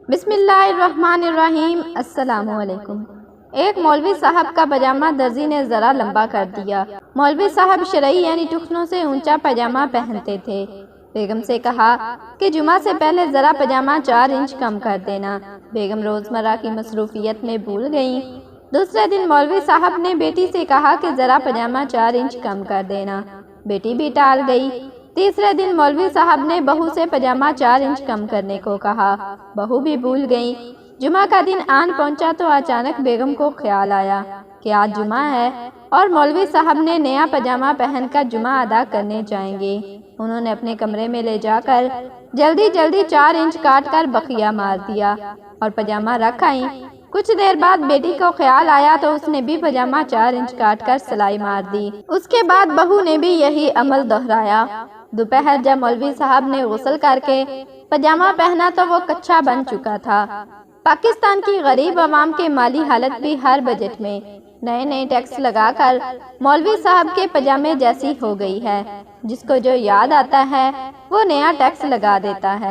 بسم اللہ الرحمن الرحیم۔ السلام علیکم۔ ایک مولوی صاحب کا پاجامہ درزی نے ذرا لمبا کر دیا۔ مولوی صاحب شرعی یعنی ٹخنوں سے اونچا پاجامہ پہنتے تھے۔ بیگم سے کہا کہ جمعہ سے پہلے ذرا پاجامہ 4 انچ کم کر دینا۔ بیگم روزمرہ کی مصروفیت میں بھول گئیں۔ دوسرے دن مولوی صاحب نے بیٹی سے کہا کہ ذرا پاجامہ 4 انچ کم کر دینا۔ بیٹی بھی ٹال گئی۔ تیسرے دن مولوی صاحب نے بہو سے پاجامہ 4 انچ کم کرنے کو کہا۔ بہو بھی بھول گئی۔ جمعہ کا دن آن پہنچا تو اچانک بیگم کو خیال آیا کہ آج جمعہ ہے اور مولوی صاحب نے نیا پاجامہ پہن کر جمعہ ادا کرنے جائیں گے۔ انہوں نے اپنے کمرے میں لے جا کر جلدی 4 انچ کاٹ کر بقیہ مار دیا اور پاجامہ رکھ آئیں۔ کچھ دیر بعد بیٹی کو خیال آیا تو اس نے بھی پاجامہ 4 انچ کاٹ کر سلائی مار دی۔ اس کے بعد بہو نے بھی یہی عمل دہرایا۔ دوپہر جب مولوی صاحب نے غسل کر کے پاجامہ پہنا تو وہ کچھا بن چکا تھا۔ پاکستان کی غریب عوام کے مالی حالت بھی ہر بجٹ میں نئے ٹیکس لگا کر مولوی صاحب کے پاجامے جیسی ہو گئی ہے۔ جس کو جو یاد آتا ہے وہ نیا ٹیکس لگا دیتا ہے۔